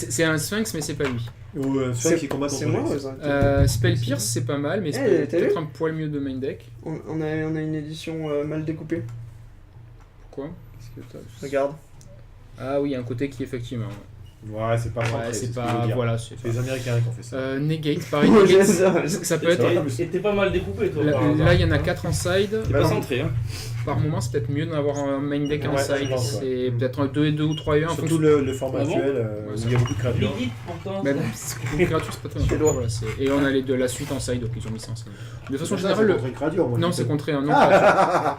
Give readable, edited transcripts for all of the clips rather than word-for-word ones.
C'est un Sphinx, mais c'est pas lui. Ou Sphinx qui combat contre C'est moi, Jace. ouais, Spell Pierce, c'est pas mal, mais c'est t'as peut-être vu un poil mieux de main deck. on a une édition mal découpée. Pourquoi? Qu'est-ce que t'as? Regarde. Ah oui, un côté qui effectivement. Ouais, c'est pas Ouais, français, c'est ce que je pas. veux dire. Voilà, C'est les Américains qui ont fait ça. Negate, pareil. Moi, Negate, j'aime ça. ça peut être. vrai. Et t'es pas mal découpé, toi. Là, par hasard. là, il y en a 4 en side. T'es pas centré, hein. Par moment, c'est peut-être mieux d'en avoir un main deck en Ouais, side. je pense, ouais. C'est peut-être un 2 et 2 ou 3 et 1. Surtout le format Ah bon actuel où il y a beaucoup de créatures. Midi, pourtant. Mais bon, les créatures, c'est pas très important. Voilà, et on a les de la suite en side, donc ils ont mis ça en side. De façon générale, c'est contre une créature, moi, non, je c'est sais. contre un non-créature.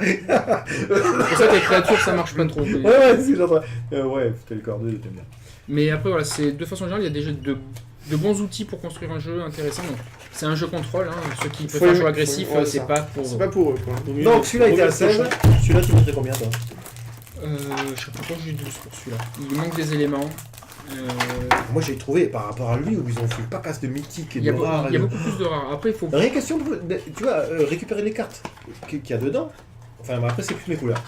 C'est pour ça que les créatures, ça marche pas trop. Mais, Ouais, c'est genre. Ouais, t'as le corps 2, t'aimes bien. mais après, voilà, c'est de façon générale, il y a des jeux de bons outils pour construire un jeu intéressant. Donc, c'est un jeu contrôle. Hein. Ceux qui peuvent faire un jeu agressif, ouais, c'est ça. pas pour. C'est pas pour eux, quoi. Donc celui-là était à 16. Celui-là, tu mettrais combien, toi? Je sais pas pourquoi j'ai 12 pour celui-là. Il manque des éléments. Moi, j'ai trouvé par rapport à lui où ils ont fait pas casse de mythique et Il y a, de rares. il y a beaucoup plus de rares. Après, il faut. Rien question de, tu vois, récupérer les cartes qu'il y a dedans. Enfin, mais après, c'est plus mes couleurs.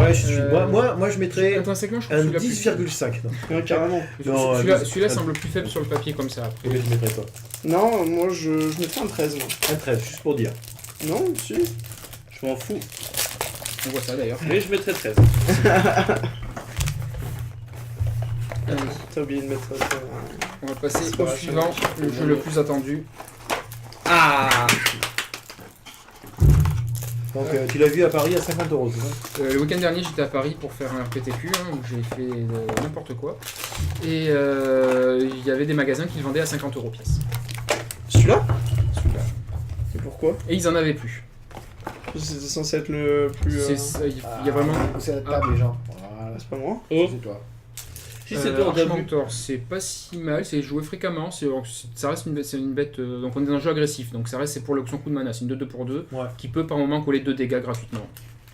Ouais, je suis. Moi, je mettrais Intrinsèquement, je trouve un celui-là plus 10,5. non. Ouais, carrément. Non, Celui-là semble plus faible sur le papier comme ça. Après. Combien tu mettrais, toi? Non, moi je mettrais un 13, moi. Un 13, juste pour dire. Non, si. Je m'en fous. On voit ça d'ailleurs. Mais je mettrais 13. T'as oublié de mettre ça. On va passer C'est pas au grave, suivant, le jeu le plus attendu. Ah Donc, tu l'as vu à Paris à 50 €, c'est ça? Le week-end dernier, j'étais à Paris pour faire un RPTQ, où j'ai fait n'importe quoi. Et il y avait des magasins qui le vendaient à 50 € pièce. Celui-là Celui-là. Et pourquoi Et ils en avaient plus. C'était censé être le plus. Il y a vraiment. C'est la table, les gens. Voilà, C'est pas moi. Oh. c'est toi. Si c'est toi, on t'a vu. Archmentor, c'est pas si mal, c'est joué fréquemment, ça reste c'est une bête, donc on est dans un jeu agressif, donc ça reste c'est pour l'option coup de mana, c'est une 2-2 pour 2, Ouais. qui peut par moment coller 2 dégâts gratuitement.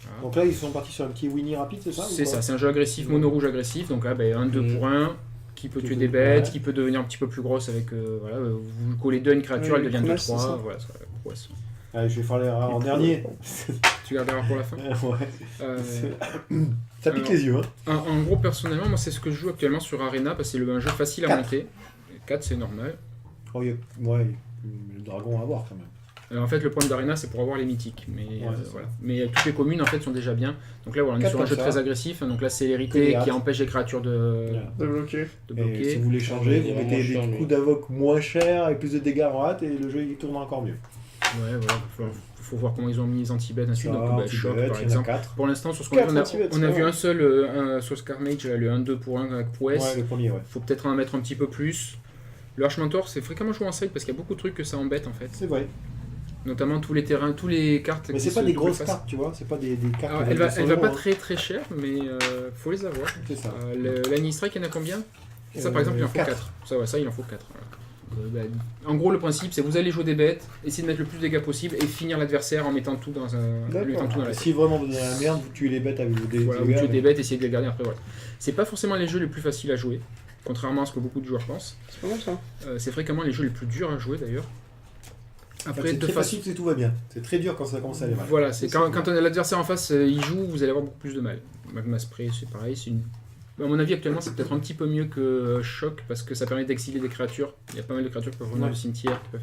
Voilà. Donc là, ils sont partis sur un petit Winnie rapide, c'est ça? C'est ça, c'est un jeu agressif, mono rouge agressif, donc là, un 2 pour 1, qui peut tuer des bêtes, Ouais. qui peut devenir un petit peu plus grosse avec, vous collez 2 à une créature, Oui, elle devient promesse, c'est 2-3, ça. voilà, c'est la prouesse. Allez, je vais faire les rares en dernier. Tu garderas pour la fin. Ouais. Euh, Ça pique alors, les yeux, hein. en gros, personnellement, moi c'est ce que je joue actuellement sur Arena, parce que c'est un jeu facile à 4. monter. 4 c'est normal. Oh, ouais, le dragon à voir quand même. En fait, le point d'Arena, c'est pour avoir les mythiques. Mais, c'est ça. voilà. Mais toutes les communes, en fait, sont déjà bien. Donc là, voilà, on est 4 sur un jeu comme ça. très agressif. Donc là, c'est Que l'hérité des qui hâtes. empêche les créatures de De bloquer. Et bloquer. si vous voulez changer, vous Il est mettez vraiment chiant, des lui. coups d'invoque moins chers et plus de dégâts en hâte et le jeu il tourne encore mieux. Ouais, voilà. Faut voir comment ils ont mis les anti-bêtes, ainsi de suite. Donc, Shock, par il y en a exemple. 4. Pour l'instant, sur ce qu'on a, 4 anti-bêtes, on a c'est vu pas un seul sur Scarmage, le 1-2 pour 1 avec prouesse. Ouais, le premier, ouais. Faut peut-être en mettre un petit peu plus. Le Archmentor, c'est fréquemment joué en side parce qu'il y a beaucoup de trucs que ça embête, en fait. C'est vrai. Notamment tous les terrains, tous les cartes. Mais qui c'est pas se des double grosses face. cartes, tu vois, c'est pas des cartes. Alors, avec elle 200 va pas euros, hein. très très cher, mais faut les avoir. C'est ça. L'Annie Strike, il y en a combien? Ça, par exemple, il en faut 4. 4. Ça, il en faut 4. En gros, le principe, c'est vous allez jouer des bêtes, essayer de mettre le plus de dégâts possible et finir l'adversaire en mettant tout dans un. D'accord. lui mettant tout dans la Si vraiment vous donnez la merde, vous tuez les bêtes avec vos dés. Voilà, vous tuez des bêtes, essayez de les garder après. Voilà. C'est pas forcément les jeux les plus faciles à jouer, contrairement à ce que beaucoup de joueurs pensent. C'est pas mal ça. C'est fréquemment les jeux les plus durs à jouer d'ailleurs. Après, C'est de très façon. facile si tout va bien. C'est très dur quand ça commence à aller mal. Voilà, c'est quand l'adversaire en face il joue, vous allez avoir beaucoup plus de mal. Magma Spray, c'est pareil, c'est une. À mon avis, actuellement, c'est peut-être un petit peu mieux que Choc parce que ça permet d'exiler des créatures. Il y a pas mal de créatures qui peuvent revenir Ouais. du cimetière. Qui peuvent...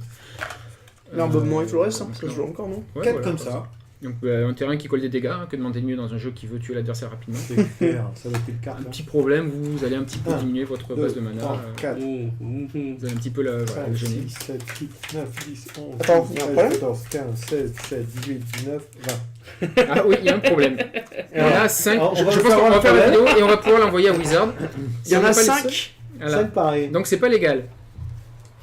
L'embobement et Flores, hein, donc ça là, se joue encore, non? ouais, 4 voilà, comme ça. Donc un terrain qui colle des dégâts, que demander de mieux dans un jeu qui veut tuer l'adversaire rapidement. C'est clair, ça va être une carte. Un petit problème, vous allez un petit peu 1, diminuer votre base de mana. 4, Vous allez un petit peu la voilà, le 5, gêner. 6, 7, 8, 9, 10, 11, Attends, 12, il y a un 13, problème 14, 15, 16, 17, 18, 19, 20. Ah oui, il y a un problème. Il y en a 5. Alors, on Je va pense faire qu'on va un faire la problème. vidéo et on va pouvoir l'envoyer à Wizard. Il y en a 5. Voilà. 5 pareil. Donc c'est pas légal.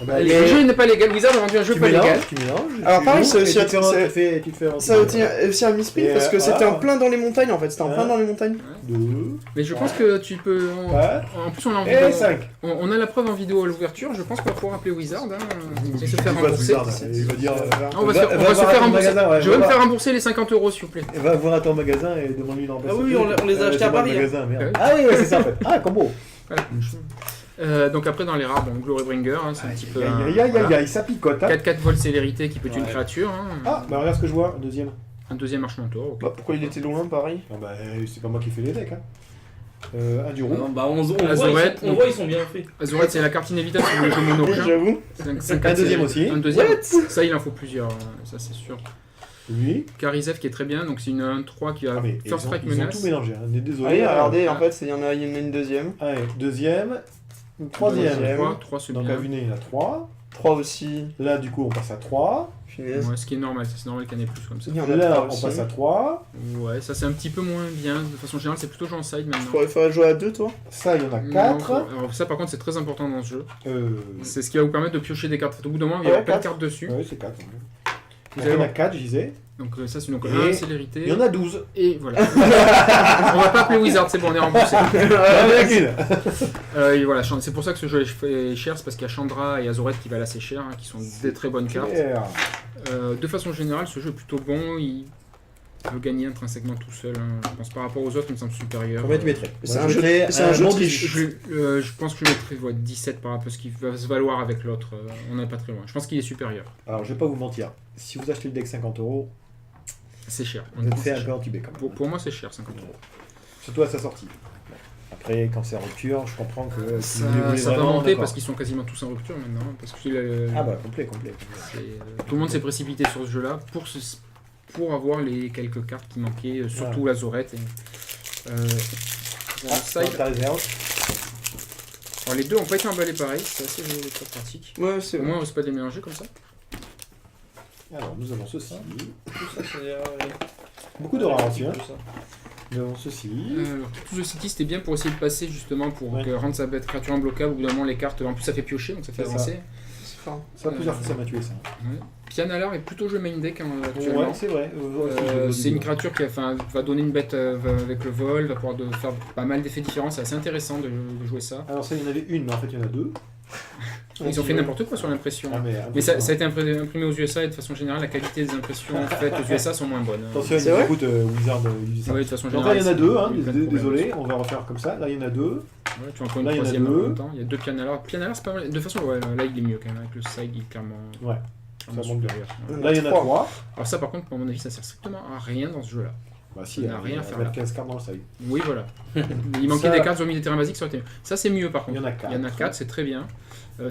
Ah bah, Le mais- jeu n'est pas légal. Wizard a vendu un jeu tu pas légal. mélanges, tu mélanges. Alors, tu pareil, joues, c'est et aussi tu un- te fais c'est- tu te fais Ça a aussi un misprint Et, parce que c'était voilà. en plein dans les montagnes en fait. C'était en plein dans les montagnes. 2, Mais je pense que tu peux. 4 En plus, on l'a en et vidéo. 5. On a la preuve en vidéo à l'ouverture. Je pense qu'on va pouvoir appeler Wizard et se faire Tu vas rembourser. Wizard, il va dire. On va se Va- faire, on va va se voir faire à ton rembourser. magasin, ouais, Je vais va me faire voir. rembourser les 50 € s'il vous plaît. Va voir à ton magasin et demande-lui d'en Ah oui, on les a achetés à Paris, hein. Magasin, merde. Ouais. Ah oui, ouais, c'est ça en fait. Ah, combo. Donc après dans les rares, bon, Glorybringer, c'est un petit peu. Aïe, aïe, aïe, aïe, ça picote. Hein. 4-4 vol célérité qui peut tuer une Ouais. créature. Ah, bah regarde ce que je vois, un deuxième. Un deuxième Archmentor. Ok. Bah, pourquoi il était loin pareil? Ah bah, c'est pas moi qui fais les decks. Hein. Un du roux. Bah on Azorette, on voit, ils sont bien faits. Azorette, c'est la carte inévitable si vous voulez jouer mono rouge. J'avoue. Un deuxième aussi. Un deuxième. What? Ça, il en faut plusieurs, ça c'est sûr. Lui. Karizev qui est très bien, donc c'est une 1-3 qui a Ah, mais First Strike ils ont menace. tout mélangé. Hein. Désolé. Allez, regardez, ah. en fait, il y en a une deuxième. Allez, deuxième. Une troisième. Deuxième. 3 c'est Donc bien. à vue nez, il y en a 3. 3 aussi. Là, du coup, on passe à 3. Finesse. Ouais, ce qui est normal, c'est normal qu'il y en ait plus comme ça. Il y en a Là, 3 on aussi. passe à 3. Ouais, ça c'est un petit peu moins bien. De façon générale, c'est plutôt jouer en side maintenant. Il faudrait jouer à 2, toi. Ça, il y en a Non, 4. alors ça par contre c'est très important dans ce jeu. Euh... C'est ce qui va vous permettre de piocher des cartes. Au bout d'un moment, il y Ouais, aura plein de 4. cartes dessus. Ouais, c'est 4. Vous Il y en allez a 4, je disais. Donc ça c'est donc Et 1 célérité. Il y en a 12. Et voilà. On va pas appeler Wizard, c'est bon, on est remboursé. Et voilà, c'est pour ça que ce jeu est cher, c'est parce qu'il y a Chandra et Azorette qui valent assez cher, hein, qui sont des très bonnes cartes. De façon générale, ce jeu est plutôt bon, il peut gagner intrinsèquement tout seul. Hein. Je pense par rapport aux autres, il me semble supérieur. Combien tu mettrais C'est Moi, un je jeu- mettrais c'est un jeu bon triche. 18. Je pense que je mettrais 17 par rapport à ce qu'il va se valoir avec l'autre. On n'est pas très loin. Je pense qu'il est supérieur. Alors, je vais pas vous mentir. Si vous achetez le deck 50 €, C'est cher. vous êtes fait un peu anti-B quand même. Pour moi, c'est cher, 50 €. Surtout à sa sortie. Après, quand c'est en rupture, je comprends que si vous les voulez Ça va vraiment, monter d'accord. parce qu'ils sont quasiment tous en rupture maintenant. Parce que Ah bah, complet. tout le monde s'est précipité sur ce jeu-là pour avoir les quelques cartes qui manquaient, surtout la Zorette. Ça, ta réserve. Alors les deux ont pas été emballés pareil, c'est assez très pratique. Ouais, c'est Au bon. moins on risque pas de les mélanger comme ça. Alors, nous avons ceci. Tout ça, c'est. Beaucoup de rares aussi. Hein. Tout ça. Nous avons ceci. Alors tout the City c'était bien pour essayer de passer justement pour Ouais. rendre sa bête créature imbloquable. Au bout d'un moment les cartes, en plus ça fait piocher donc ça fait C'est ça. avancer. C'est fort. Ça, plusieurs fois, ça m'a tué, ça. Ouais. Pianalar est plutôt joué main deck hein, actuellement. Ouais, c'est vrai. C'est une créature qui va donner une bête avec le vol, va pouvoir faire pas mal d'effets différents, c'est assez intéressant de jouer ça. Alors, ça, il y en avait une, mais en fait, il y en a deux. Ils ont fait n'importe quoi sur l'impression. Ah, Mais ça a été imprimé aux USA et de façon générale la qualité des impressions faites aux USA sont moins bonnes. Attention, C'est il vrai écoute Wizard. Il dit ça. Ouais, de façon Donc générale. là, il y en a deux, hein, il y a plein de problèmes. désolé, on va refaire comme ça. Là, il y en a deux. Ouais, tu en prends une Là, il y en a troisième en deux. même temps. Il y a deux Pianalar. Pianalar, c'est pas mal. De toute façon, ouais, là, il est mieux quand même. Avec le side, il est clairement, Ouais, clairement ça monte bien. supérieur. Ouais. Là, il y en a trois. Alors, ça, par contre, à mon avis, ça sert strictement à rien dans ce jeu-là. Bah, si, Il y a rien à faire là. 15 cartes dans le side. Oui, voilà. Il manquait Ça- des cartes, ils ont mis des terrains basiques, ça aurait été mieux. Ça, c'est mieux par contre. Il y en a 4. Il y en a 4, c'est très bien.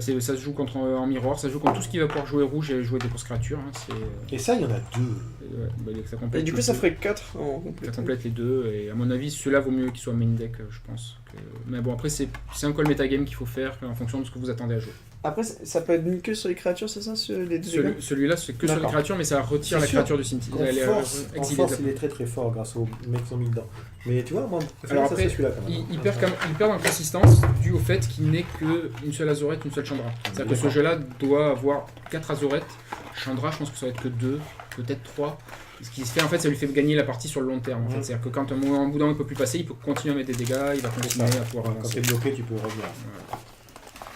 Ça se joue contre, en miroir, ça se joue contre tout ce qui va pouvoir jouer rouge et jouer des grosses créatures. Hein. Et ça, il y en a deux. Ça Et complète du coup, les ça deux. ferait 4 en Ça complet. complète les deux. Et à mon avis, celui-là vaut mieux qu'il soit main deck, je pense. Mais bon, après, c'est un call metagame qu'il faut faire en fonction de ce que vous attendez à jouer. Après, ça peut être mis que sur les créatures, c'est ça, les deux dégâts Celui-là, c'est que sur les D'accord. créatures, mais ça retire C'est la sûr. créature du cimetière. En Elle est force, exilée. il est très très fort grâce aux mecs qui sont mis dedans. Mais tu vois, moi, Alors ça, après, c'est celui-là quand même. il perd en consistance dû au fait qu'il n'est qu'une seule Azorette, une seule Chandra. C'est-à-dire que ce D'accord. jeu-là doit avoir 4 Azorettes. Chandra, je pense que ça va être que 2, peut-être 3. Ce qui se fait, en fait, ça lui fait gagner la partie sur le long terme. En fait. Mhm. C'est-à-dire que quand un moment, en bout d'un moment, il peut plus passer, il peut continuer à mettre des dégâts, il va continuer à pouvoir Quand avancer. t'es bloqué, tu peux revenir.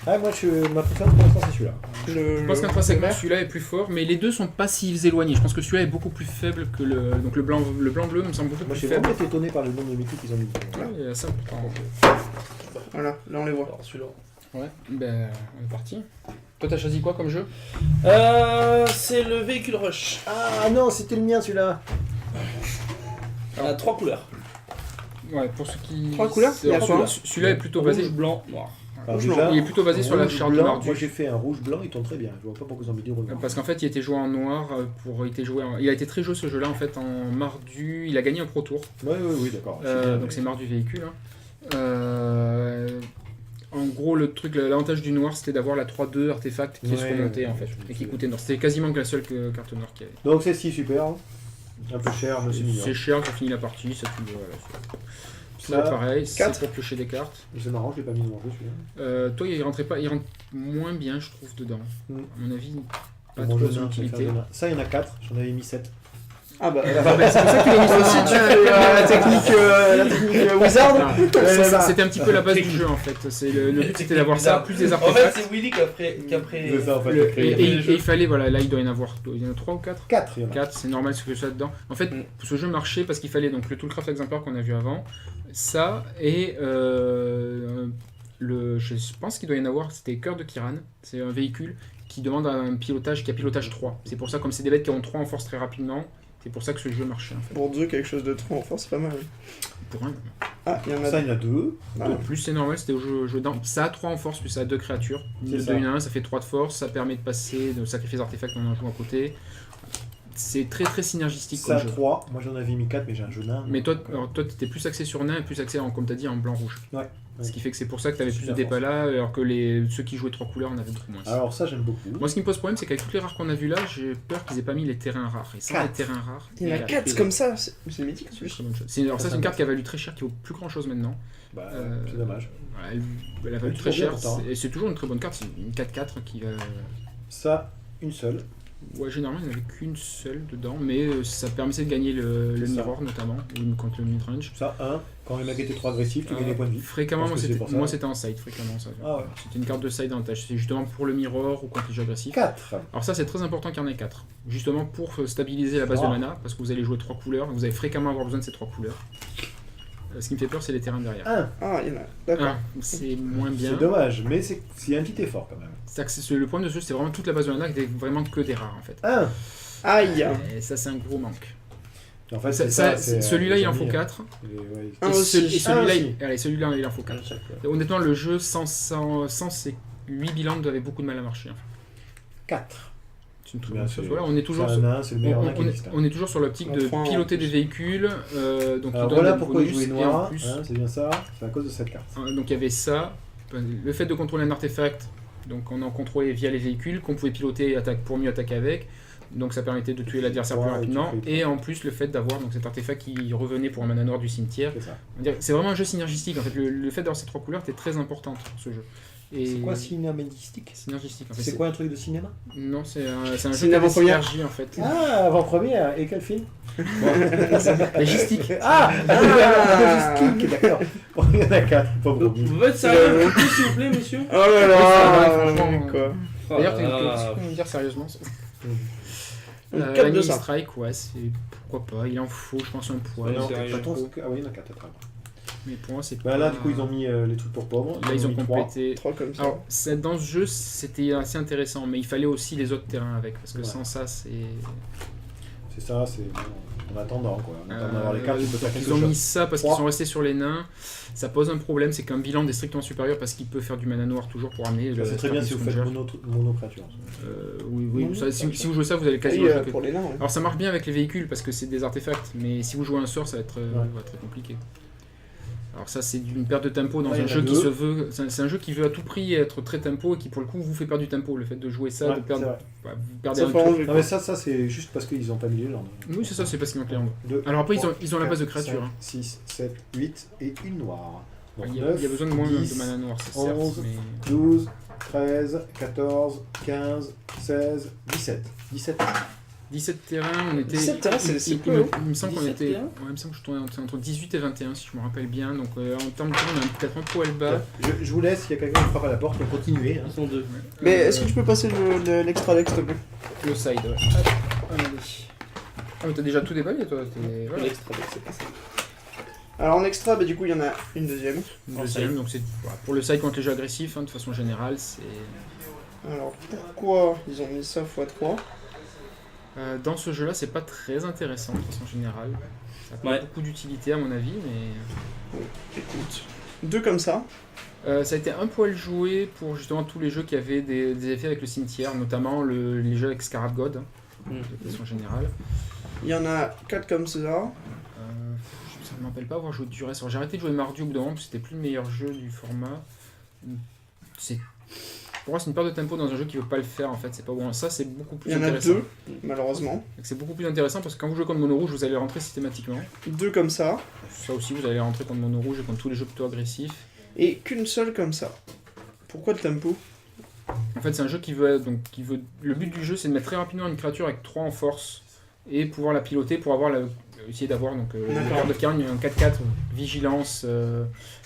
Ah, moi, ma préférence pour l'instant, c'est celui-là. Je pense qu'intrinsèquement, celui-là est plus fort, mais les deux sont pas si éloignés. Je pense que celui-là est beaucoup plus faible que le. Donc le blanc-bleu me semble beaucoup Moi, plus je suis faible. vraiment été étonné par le nombre de mythiques qu'ils ont mis dedans. Ouais, il y a ça pourtant. Voilà, là on les voit. Alors celui-là. Ouais, ben on est parti. Toi, t'as choisi quoi comme jeu? C'est le véhicule rush. Ah non, c'était le mien celui-là. Il y a 3 couleurs. Ouais, pour ceux qui. 3 couleurs C'est- Il y a quoi Celui-là est plutôt basé. Rouge, blanc, noir. Alors, Rouge, déjà, Il est plutôt basé sur la rouge, charte de blanc, Marduk. Moi, j'ai fait un rouge-blanc, il tombe très bien. Je vois pas pourquoi ils ont mis du rouge blanc. Parce qu'en fait, il était joué en noir il a été très joué ce jeu-là en fait en Mardu. Il a gagné un Pro Tour. Oui, d'accord. Donc c'est Mardu véhicule. Hein. En gros, l'avantage du noir, c'était d'avoir la 3-2 artefact qui se Ouais, remontait ouais, en fait je et qui sais. coûtait noir. C'était quasiment que la seule carte noire qu'il y avait. Donc, c'est super. Hein. Un peu cher, mais c'est mignon. C'est cher, ça finit la partie, ça finit. Voilà, c'est Ça, pareil, c'est 4. pour piocher des cartes. C'est marrant, je l'ai pas mis dans le jeu celui-là. Toi, il rentre moins bien, je trouve, dedans. Mm. À mon avis, pas Mon trop jeu, d'utilité. ça, il y en a 4, j'en avais mis 7. Ah bah, C'est pour ça qu'il a mis toi aussi ça. tu fais la technique Wizard. Non, c'était un petit peu la base du jeu en fait. Le but c'était d'avoir ça, plus des En fait, artefacts. c'est Willy qui a pris. C'est ça, en fait, Le- j'ai créé. et il fallait, voilà, là il doit y en avoir, il y en a 3 ou 4 4, il y en a. 4, c'est normal ce que ça dedans. En fait, ce jeu marchait parce qu'il fallait donc le Toolcraft Exemplar qu'on a vu avant, ça et je pense qu'il doit y en avoir, c'était Cœur de Kiran, c'est un véhicule qui demande un pilotage qui a pilotage 3. C'est pour ça, comme c'est des bêtes qui ont 3 en force très rapidement, C'est pour ça que ce jeu marchait en fait. Pour 2, quelque chose de 3 en force, c'est pas mal. Pour un. Ah, il y en a Ça, il y en a 2. Ah. De plus, c'est normal, c'était au jeu d'armes. Ça a 3 en force, puis ça a 2 créatures. C'est De ça. 2 1 1, ça fait 3 de force, ça permet de passer, de sacrifier des artefacts en en jouant à côté. C'est très très synergistique Ça, comme jeu. 3. Moi, j'en avais mis 4, mais j'ai un jeu nain. Mais toi, tu étais plus axé sur nain et plus axé, comme tu as dit, en blanc-rouge. Ouais. Ce qui fait que c'est pour ça que tu avais plus de Super dépâts là, alors que ceux qui jouaient 3 couleurs en avaient beaucoup moins. Alors, ça, j'aime beaucoup. Moi, ce qui me pose problème, c'est qu'avec toutes les rares qu'on a vues là, j'ai peur qu'ils aient pas mis les terrains rares. Et sans les 4. terrains rares. Il y en a 4 comme ça, c'est mythique en C'est une plus. très bonne chose. Alors, ça, c'est une carte qui a valu très cher, qui vaut plus grand chose maintenant. Bah, Euh, c'est dommage. Voilà, elle a valu Elle est très toujours cher, bien, pourtant. et c'est toujours une très bonne carte, c'est une 4-4 qui va. Ça, une seule. Ouais, généralement, il n'y en avait qu'une seule dedans, mais ça permettait de gagner le C'est ça. mirror notamment, ou contre le midrange. Ça, 1. Quand les mecs étaient trop agressifs, tu gagnais des points de vie. Fréquemment, Je pense que c'est pour ça. moi c'était en side, fréquemment ça. Ah ouais. C'était une carte de side en tâche, c'est justement pour le mirror ou contre les jeux agressifs. 4. Alors ça c'est très important qu'il y en ait 4, justement pour stabiliser la base de mana, parce que vous allez jouer 3 couleurs, vous allez fréquemment avoir besoin de ces 3 couleurs. Ce qui me fait peur c'est les terrains derrière. 1. Ah, il y en a. D'accord. C'est moins bien. C'est dommage, mais c'est un petit effort quand même. Le problème de ce jeu c'est vraiment toute la base de mana qui était vraiment que des rares en fait. 1. Aïe. Et ça c'est un gros manque. En fait, c'est c'est, Celui-là il en les faut amis, 4. ouais. Un Et aussi. celui-là, aussi. celui-là, il en faut 4. Honnêtement, le jeu, sans ces 8 bilans, avait beaucoup de mal à marcher. 4. C'est une très Bien bonne sûr. chose. Voilà, on est toujours C'est sur, un nain, c'est le meilleur nain qui existe. on est toujours sur l'optique de En 3 en piloter des plus. véhicules. Donc Alors qui voilà donne des pourquoi il bonus, jouait et en noir, plus, hein, c'est bien ça, c'est à cause de cette carte. donc il y avait ça. Le fait de contrôler un artefact, donc on en contrôlait via les véhicules, qu'on pouvait piloter pour mieux attaquer avec. Donc ça permettait de tuer l'adversaire plus Ouais, rapidement. tu fais- Et en plus, le fait d'avoir donc, cet artefact qui revenait pour un mana noir du cimetière. C'est ça. On va dire, c'est vraiment un jeu synergistique en fait. Le fait d'avoir ces 3 couleurs était très important pour ce jeu. Et C'est quoi cinématistique? synergistique en fait. C'est quoi un truc de cinéma? Non, c'est un jeu C'est une qui a des avant-première. synergies en fait. Ah, avant-première, et quel film? Logistique. Ah, logistique, d'accord. Bon, il y en a 4, pas Vous beaucoup. pouvez être sérieux un peu, s'il vous plaît, monsieur Oh là Ouais, là. franchement, Quoi. D'ailleurs, Oh tu là là. peux me dire sérieusement ça. Une 4 de Lightning ça. Strike, ouais, c'est pourquoi pas. Il en faut, je pense, un poil. Ouais, Non, sérieux. pas trop. Ah oui, il y en a 4 Mais pour moi, c'est Bah pas. là, du coup, ils ont mis les trucs pour pauvres. Là, ils ont mis 3. complété. 3 comme ça. Alors, dans ce jeu, c'était assez intéressant, mais il fallait aussi les autres terrains avec, parce que Ouais. sans ça, c'est. C'est ça, c'est en attendant quoi. En attendant d'avoir les cartes, tu peux faire quelque Ils ont chose. mis ça parce qu'ils 3. sont restés sur les nains. Ça pose un problème, c'est qu'un bilan est strictement supérieur parce qu'il peut faire du mana noir toujours pour amener. C'est très bien si vous faites mono créature. Oui, Mono ça, si créature. vous jouez ça, vous allez Oui, quasiment jouer que- pour les nains, ouais. Alors ça marche bien avec les véhicules parce que c'est des artefacts, mais si vous jouez un sort, ça va être va être très compliqué. Alors ça, c'est une perte de tempo dans Ouais, il y un en a jeu qui deux. se veut. C'est un jeu qui veut à tout prix être très tempo et qui pour le coup vous fait perdre du tempo. Le fait de jouer ça, Ouais, de perdre, c'est vrai. vous perdez Ça un fait tour. enlever. Non mais ça c'est juste parce qu'ils ont pas mis les légendes. Oui, c'est ça, c'est parce qu'ils ont clairement. 2, Alors après, ils ont la base de créatures. Hein. 6, 7, 8 et une noire. Donc Il y a 9, besoin de moins 10, de mana noir, c'est 11, certes, mais 12, 13, 14, 15, 16, 17. 17. 17 terrains, on était. 17 terrains, c'est il, peu, il me- hein. il me semble qu'on 17 était. terrains Ouais, il me semble que je tournais entre 18 et 21, si je me rappelle bien. Donc en termes de temps, on est peut-être un poil bas. Je vous laisse, il y a quelqu'un qui frappe à la porte, on continue. Hein. Ils sont deux. Mais est-ce que tu peux passer l'extra deck, s'il te plaît? Le side, ouais. Allez. Ah, mais t'as déjà tout déballé, toi. Voilà. L'extra deck, c'est pas ça. Alors en extra, bah, du coup, il y en a une deuxième. Une deuxième, donc c'est voilà, pour le side contre les jeux agressifs, hein, de façon générale, c'est. Alors pourquoi ils ont mis ça x3? Dans ce jeu-là, c'est pas très intéressant de façon générale. Ça n'a pas Ouais. beaucoup d'utilité à mon avis, mais. Écoute, 2 comme ça. Ça a été un poil joué pour justement tous les jeux qui avaient des effets avec le cimetière, notamment les jeux avec Scarab God, de façon générale. Il y en a 4 comme ça. Ça ne m'appelle pas avoir joué du reste. Alors, j'ai arrêté de jouer Mardu au bout d'un moment parce que c'était plus le meilleur jeu du format. Pour moi, c'est une perte de tempo dans un jeu qui veut pas le faire en fait. C'est pas bon. Ça, c'est beaucoup plus Il y en a intéressant. 2, malheureusement. Donc, c'est beaucoup plus intéressant parce que quand vous jouez contre Mono Rouge, vous allez rentrer systématiquement. 2 comme ça. Ça aussi, vous allez rentrer contre Mono Rouge et contre tous les jeux plutôt agressifs. Et qu'une seule comme ça. Pourquoi le tempo? En fait, c'est un jeu qui veut. Le but du jeu, c'est de mettre très rapidement une créature avec 3 en force et pouvoir la piloter pour essayer d'avoir donc une D'accord. carte de carne, un 4-4, vigilance.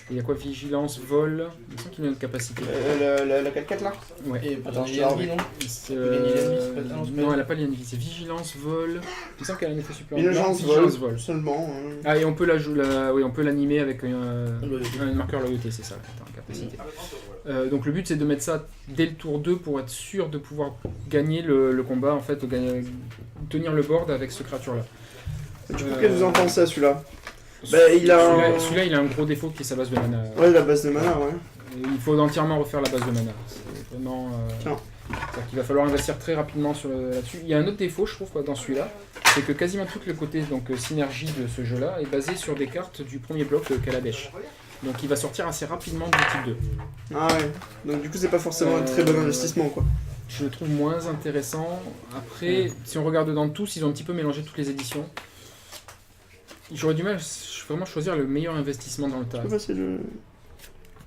Il y a quoi? Vigilance, vol. Il me semble qu'il y a une capacité. La 4-4 là? Ouais. Et Attends, je l'ennemi, te non C'est, peut gagner l'ennemi, c'est pas- ah non, c'est pas non, elle. elle a pas l'ennemi, c'est vigilance, vol. Il me semble qu'elle a un effet supplémentaire. Vigilance Vigilance, vol. Seulement. hein. Ah, et on peut oui, on peut l'animer avec Loyauté. un marqueur loyauté, c'est ça, attends, capacité. Donc le but c'est de mettre ça dès le tour 2 pour être sûr de pouvoir gagner le combat, en fait, tenir le board avec ce créature là. Du coup, qu'est-ce que vous en pensez à celui-là? Bah, il a un- celui-là, il a un gros défaut qui est sa base de mana. Ouais, la base de mana, ouais. Il faut entièrement refaire la base de mana. C'est vraiment. Tiens. C'est-à-dire qu'il va falloir investir très rapidement là-dessus. Il y a un autre défaut, je trouve, quoi, dans celui-là, c'est que quasiment tout le côté donc, synergie de ce jeu-là est basé sur des cartes du premier bloc de Kaladesh. Donc il va sortir assez rapidement du type 2. Ah ouais. Donc du coup, c'est pas forcément un très bon investissement, quoi. Je le trouve moins intéressant. Après, si on regarde dans tous, ils ont un petit peu mélangé toutes les éditions. J'aurais du mal à vraiment choisir le meilleur investissement dans le tas. Je sais pas, c'est le...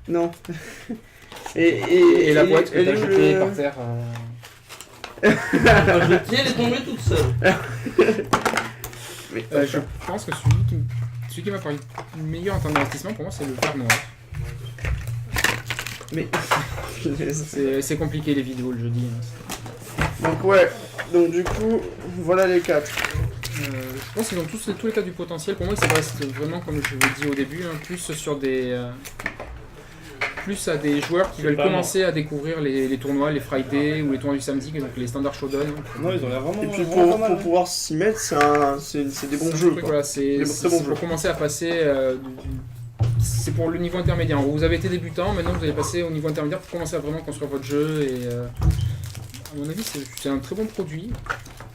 Non. Et la boîte que elle t'as est où, jetée le- par terre. Ah, je le tiens, elle est tombée toute seule. Mais, Je pense que celui qui m'a paru le meilleur en termes d'investissement, pour moi, c'est le vert noir. mais... C'est compliqué les vidéos le jeudi. Donc ouais, donc du coup, voilà les 4. Je pense qu'ils ont tous les cas du potentiel. Pour moi, ça reste vraiment, comme je l'ai dit au début, plus sur des... plus à des joueurs qui veulent pas commencer à découvrir les tournois, les Friday ou les tournois du samedi, donc les standards Showdown. Non, ils ont l'air vraiment. Et puis vraiment pas mal, pour pouvoir s'y mettre, c'est des bons un jeux, truc, quoi. voilà, c'est Des très bons pour jeux. commencer à passer... c'est pour le niveau intermédiaire. Vous avez été débutant, maintenant vous allez passer au niveau intermédiaire pour commencer à vraiment construire votre jeu. Et à mon avis, c'est un très bon produit.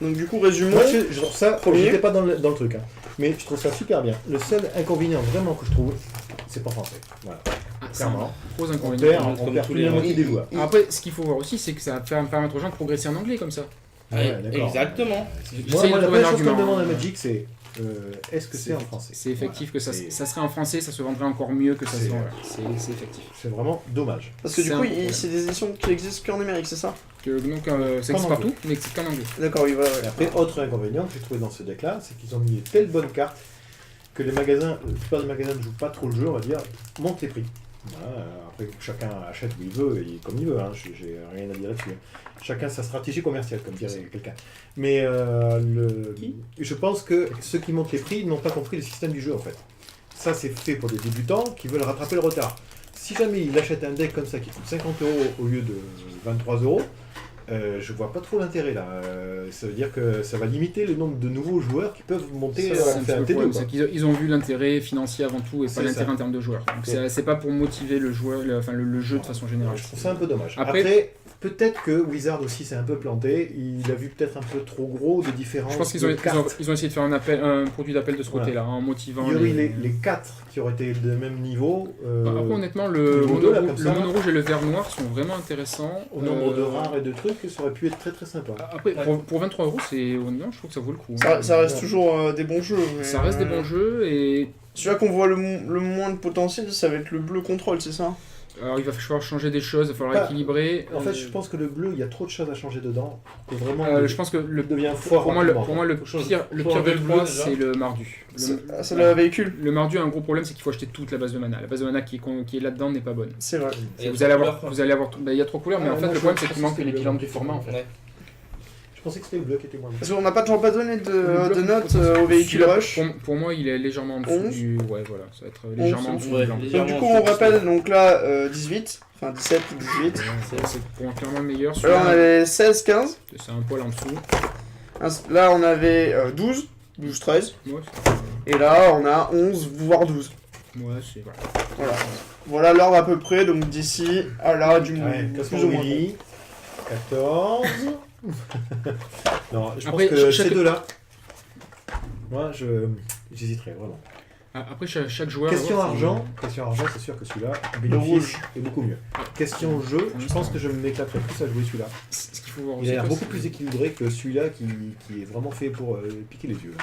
Donc du coup, résumons. Moi, je trouve ça, Premier. j'étais pas dans le truc, hein, mais je trouve ça super bien. Le seul inconvénient vraiment que je trouve, c'est pas français. Voilà, C'est un clairement. gros On inconvénient. perd, comme on perd tous plus de les la moitié des joueurs. Après, ce qu'il faut voir aussi, c'est que ça va permettre aux gens de progresser en anglais comme ça. Ouais, d'accord. Exactement. J'essaie Moi, de la trouver première un chose qu'on me argument. demande à Magic, c'est est-ce que c'est en français? C'est effectif que ça C'est- serait en français, ça se vendrait encore mieux que ça se C'est- vend. C'est effectif. C'est vraiment dommage. Parce que du c'est coup, un problème. c'est des éditions qui existent qu'en numérique, c'est ça? Donc ça existe partout, mais c'est qu'en anglais. D'accord, oui, voilà. Et après, autre inconvénient que j'ai trouvé dans ce deck-là, c'est qu'ils ont mis de telles bonnes cartes que les magasins, la plupart des magasins ne jouent pas trop le jeu, on va dire, montent les prix. Voilà, après, chacun achète où il veut et comme il veut, hein, j'ai rien à dire là-dessus. Chacun sa stratégie commerciale, comme dirait quelqu'un. Mais je pense que ceux qui montent les prix n'ont pas compris le système du jeu en fait. Ça, c'est fait pour des débutants qui veulent rattraper le retard. Si jamais il achète un deck comme ça qui coûte 50 € au lieu de 23 €, je vois pas trop l'intérêt là. Ça veut dire que ça va limiter le nombre de nouveaux joueurs qui peuvent monter C'est un faire un petit peu le T2. problème, quoi. c'est qu'ils ont vu l'intérêt financier avant tout et pas C'est l'intérêt ça. en termes de joueurs. Donc Ouais. c'est pas pour motiver le joueur, le jeu de façon générale. Je trouve ça un peu dommage. Après- Après, peut-être que Wizard aussi s'est un peu planté. Il a vu peut-être un peu trop gros de différences. Je pense qu'ils de ont cartes. essayé de faire un produit d'appel de ce Voilà. côté-là, en motivant Il y aurait les 4 qui auraient été de même niveau. Après, honnêtement, le le mono, là, mono, comme le ça, mono rouge et le vert noir sont vraiment intéressants. au nombre de rares et de trucs, ça aurait pu être très très sympa. Après, pour 23 €, honnêtement, je trouve que ça vaut le coup. Ça reste toujours des bons jeux. Mais, Ça reste des bons jeux et Celui-là qu'on voit le moins de potentiel, ça va être le bleu contrôle, c'est ça? alors il va falloir changer des choses, il va falloir Bah, équilibrer. En fait, je pense que le bleu, il y a trop de choses à changer dedans. Et vraiment, Je pense que le devient fort. pour moi, le Faut pire enlever des le bleu, bleu, déjà. c'est le mardu. C'est le véhicule. Le mardu a un gros problème, c'est qu'il faut acheter toute la base de mana. La base de mana qui est là-dedans n'est pas bonne. C'est vrai. Et Vous allez avoir, il y a 3 couleurs, mais Ah, en fait moi, le je problème pense c'est qu'il que manque c'est l'équivalent le du format en fait. Ouais. Je pensais que c'était le bleu qui était moins bon. Parce qu'on n'a pas toujours pas donné Le de bloc, notes au véhicule celui-là, rush. Pour moi, il est légèrement en dessous 11. du. Ouais, voilà, ça va être légèrement en dessous ouais, du blanc. légèrement. Donc du coup, on rappelle, donc là, 18, enfin 17 ou 18. C'est pour moi clairement le meilleur. Là, on Celui-là, avait 16, 15. c'est un poil en dessous. Là, on avait 12, 12, 13. Ouais, Et là, on a 11, voire 12. c'est. Voilà. Voilà. Voilà l'ordre à peu près, donc d'ici à là, du Ouais, plus Cosmo ou moins. Willy, 14. Non, je Après, pense que chaque- ces deux-là, moi, j'hésiterais vraiment. Après, chaque joueur. Question va voir, argent, c'est sûr que celui-là, rouge. bénéfice est beaucoup mieux. Question jeu, je pense que je m'éclaterais plus à jouer celui-là. Ce qu'il faut voir Il aussi. a l'air quoi, beaucoup c'est- plus équilibré que celui-là qui est vraiment fait pour piquer les yeux.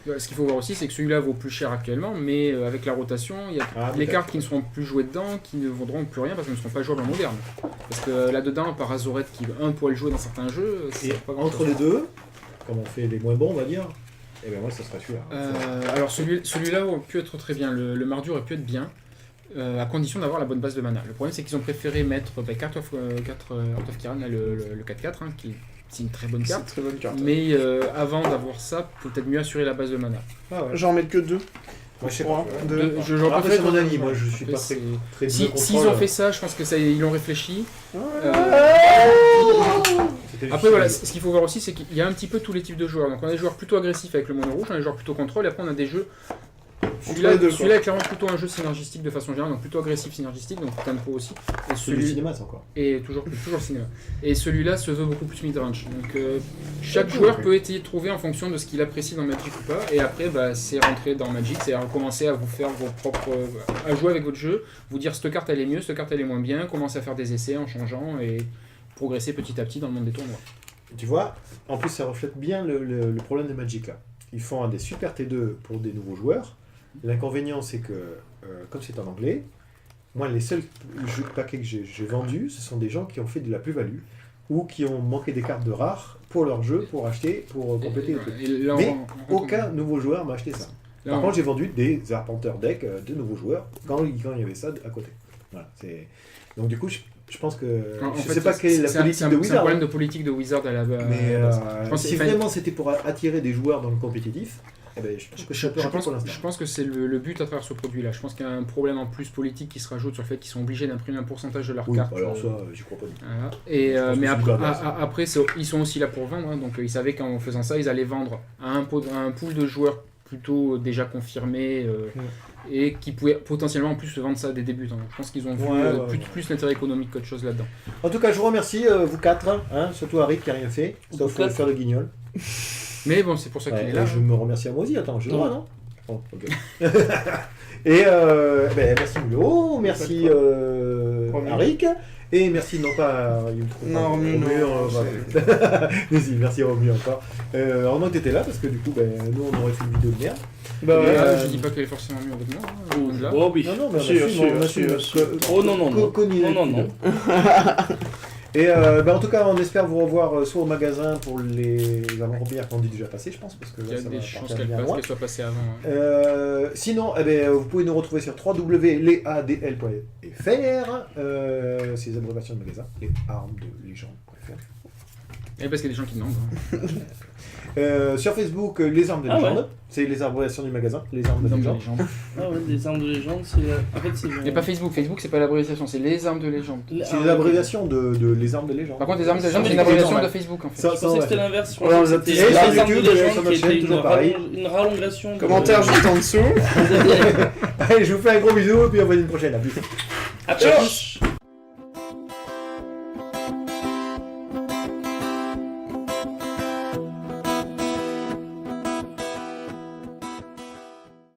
Ouais, ce qu'il faut voir aussi, c'est que celui-là vaut plus cher actuellement, mais avec la rotation, il y a Ah, les peut-être. cartes qui ne seront plus jouées dedans, qui ne vaudront plus rien parce qu'elles ne seront pas jouables en moderne. Parce que là-dedans, par Azorette qui un poil jouer dans certains jeux, c'est Et pas entre grand-chose. les deux, comme on fait les moins bons, on va dire, et ben moi, ça serait celui-là. Alors celui-là aurait pu être très bien, le mardu aurait pu être bien, à condition d'avoir la bonne base de mana. Le problème c'est qu'ils ont préféré mettre 4 of Kiran, là, le 4-4, hein, qui c'est une très bonne C'est une carte, très bonne carte. mais avant d'avoir ça, faut peut-être mieux assurer la base de mana. Ah ouais. J'en mets que 2. Moi, je sais Trois, pas. deux. J'aurais Après, préféré- c'est mon avis, moi, je suis pas Après, très c'est- très S'ils ont fait ça, je pense que ça, ils l'ont réfléchi. C'est C'était Après, voilà, ce qu'il faut voir aussi, c'est qu'il y a un petit peu tous les types de joueurs. Donc, on a des joueurs plutôt agressifs avec le mono rouge, on a des joueurs plutôt contrôle, et après, on a des jeux. Celui-là est clairement plutôt un jeu synergistique de façon générale, donc plutôt agressif synergistique, donc tempo aussi. Et Celui du cinéma, c'est encore. Et toujours le cinéma. Et celui-là se veut beaucoup plus mid-range. Donc chaque joueur peut essayer de trouver en fonction de ce qu'il apprécie dans Magic ou pas. Et après, c'est rentrer dans Magic, c'est recommencer à vous faire vos propres. À jouer avec votre jeu, vous dire cette carte elle est mieux, cette carte elle est moins bien, commencer à faire des essais en changeant et progresser petit à petit dans le monde des tournois. Tu vois, en plus, ça reflète bien le problème de Magic là. Ils font des super T2 pour des nouveaux joueurs. L'inconvénient, c'est que, comme c'est en anglais, moi, les seuls paquets que j'ai vendus, ce sont des gens qui ont fait de la plus-value ou qui ont manqué des cartes de rares pour leur jeu, pour acheter, pour compléter le truc. Mais aucun nouveau joueur m'a acheté ça. Par contre, j'ai vendu des arpenteurs deck de nouveaux joueurs quand il y avait ça à côté. Voilà, donc du coup, je pense que... je ne sais pas quelle est la politique de Wizard. C'est un problème de politique de Wizard à la base. Mais si vraiment c'était pour attirer des joueurs dans le compétitif, eh ben, je pense que c'est le but à travers ce produit-là. Je pense qu'il y a un problème en plus politique qui se rajoute sur le fait qu'ils sont obligés d'imprimer un pourcentage de leurs cartes. Alors ça, j'y crois pas du tout. Voilà. Et, mais après ils sont aussi là pour vendre. Hein, donc ils savaient qu'en faisant ça, ils allaient vendre à un pool de joueurs plutôt déjà confirmés et qui pouvaient potentiellement en plus se vendre ça à des débutants. Je pense qu'ils ont vu plus l'intérêt économique qu'autre chose là-dedans. En tout cas, je vous remercie, vous quatre, hein, surtout Harry qui n'a rien fait, sauf faire le guignol. Mais bon, c'est pour ça qu'il est là. Je me remercie à moi aussi, attends, j'ai le droit, non? Bon, ok. Et merci Milo, merci Arik, et merci non pas merci Romu encore. Heureusement que t'étais là parce que du coup nous on aurait fait une vidéo de merde. Je dis pas qu'elle est forcément mieux avec moi. Oh oui. Non, mais non. Et en tout cas, on espère vous revoir soit au magasin pour les avant-premières qu'on dit déjà passées, je pense, parce que il y a des chances qu'elles soient passées avant. Sinon, vous pouvez nous retrouver sur www.leadl.fr, c'est les abréviations de magasin, les armes de légende.fr. Et parce qu'il y a des gens qui demandent. Sur Facebook, les armes de légende, c'est les abréviations du magasin, les armes de légende. Ah ouais, les armes de légende, c'est. En fait, c'est. Mais pas Facebook, c'est pas l'abréviation, c'est les armes de légende. C'est l'abréviation de les armes de légende. Par contre, les armes de légende, c'est une abréviation de Facebook en fait. Je pensais que c'était l'inverse. C'était les armes de légende qui était une rallongation. Commentaire juste en dessous. Allez, je vous fais un gros bisou et puis on se voit une prochaine. À plus. À plus.